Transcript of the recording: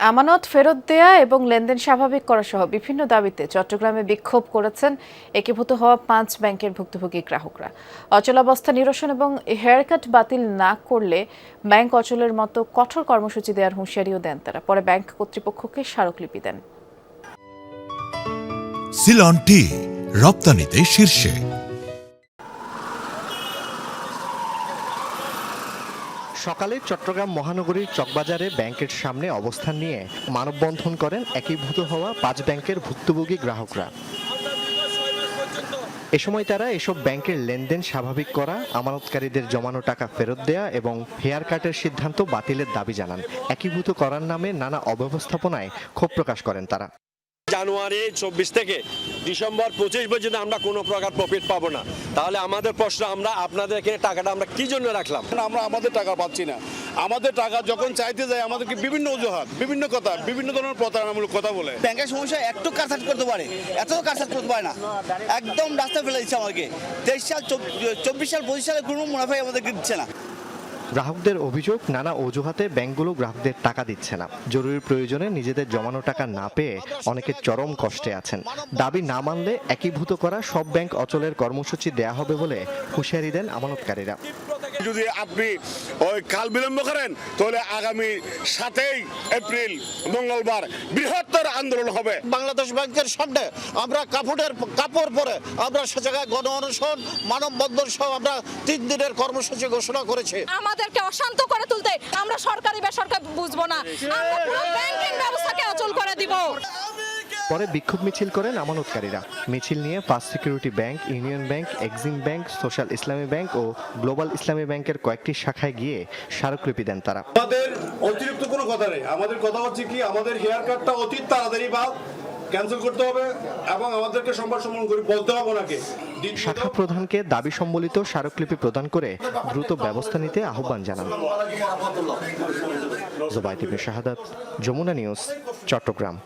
আমানত ফেরত দেয়া এবং লেনদেন স্বাভাবিক করা সহ বিভিন্ন দাবিতে চট্টগ্রামে বিক্ষোভ করেছেন একীভূত হওয়া 5 ব্যাংকের ভুক্তভোগী গ্রাহকরা। অচলাবস্থা নিরসন এবং হেয়ারকাট বাতিল না করলে ব্যাংক অচলের মতো কঠোর কর্মসূচি দেওয়ার হুঁশিয়ারিও দেন তারা। পরে ব্যাংক কর্তৃপক্ষকে স্মারকলিপি দেন। সিলন টি রপ্তানিতে শীর্ষে। সকালে চট্টগ্রাম মহানগরীর চকবাজারে ব্যাংকের সামনে অবস্থান নিয়ে মানববন্ধন করেন একীভূত হওয়া 5 ব্যাংকের ভুক্তভোগী গ্রাহকরা। এ সময় তারা এসব ব্যাংকের লেনদেন স্বাভাবিক করা, আমানতকারীদের জমানো টাকা ফেরত দেয়া এবং হেয়ার কাটের সিদ্ধান্ত বাতিলের দাবি জানান। একীভূত করার নামে নানা অব্যবস্থাপনায় ক্ষোভ প্রকাশ করেন তারা। জানুয়ারি 24 থেকে ডিসেম্বর 25 পর্যন্ত আমরা কোনো প্রকার প্রফিট পাবো না। তাহলে আমাদের প্রশ্ন, আমরা আপনাদের এখানে টাকাটা আমরা কি জন্য রাখলাম? আমরা আমাদের টাকা পাচ্ছি না। আমাদের টাকা যখন চাইতে যায় আমাদেরকে বিভিন্ন অজুহাত, বিভিন্ন কথা, বিভিন্ন ধরনের প্রতারণামূলক কথা বলে। ব্যাংকের সমস্যা একটু কাটছাট করতে পারে, এত কাটছাট করতে পারে না। একদম রাস্তা ফেলে দিচ্ছে আমাকে। 23 সাল 24 সাল 25 সালে কোনো মুনাফাই আমাদেরকে দিচ্ছে না। গ্রাহকদের অভিযোগ, নানা অজুহাতে ব্যাংকগুলো গ্রাহকদের টাকা দিচ্ছে না। জরুরি প্রয়োজনে নিজেদের জমানো টাকা না পেয়ে অনেকে চরম কষ্টে আছেন। দাবি না মানলে একীভূত করা সব ব্যাংক অচলের কর্মসূচি দেয়া হবে বলে হুঁশিয়ারি দেন আমানতকারীরা। যদি আপনি ওই কাল বিলম্ব করেন তাহলে আগামী 7 এপ্রিল মঙ্গলবার বৃহত্তর আন্দোলন হবে। বাংলাদেশ ব্যাংকের সামনে আমরা কাপড় পরে আমরা সে জায়গায় গণ অনশন, মানববন্ধন সহ আমরা 3 দিনের কর্মসূচি ঘোষণা করেছি। আমাদেরকে অশান্ত করে তুলতে আমরা সরকারি বেসরকারি বুঝবো না, আমরা পুরো ব্যাংকিং ব্যবস্থাকে অচল করে দিব। পরে বিক্ষোভ মিছিল করেন আমানতকারীরা। মিছিল নিয়ে first security bank, union bank, Exim bank, social ইসলামী ব্যাংক ও গ্লোবাল ইসলামী ব্যাংকের কয়েকটি শাখায় গিয়ে স্মারকলিপি দেন তারা। আমাদের অতিরিক্ত কোনো কথা নেই। আমাদের কথা হচ্ছে কি, আমাদের হেয়ার কাটটা অতি তাড়াতাড়ি ক্যান্সেল করতে হবে এবং আমাদেরকে সংবাদ সম্মেলন করে বলতে হবে ওনাকে। শাখা প্রধানকে দাবি সম্বলিত স্মারকলিপি প্রদান করে দ্রুত ব্যবস্থা নিতে আহ্বান জানান। জোবায়েদ ইবনে শাহাদাত, যমুনা নিউজ, চট্টগ্রাম।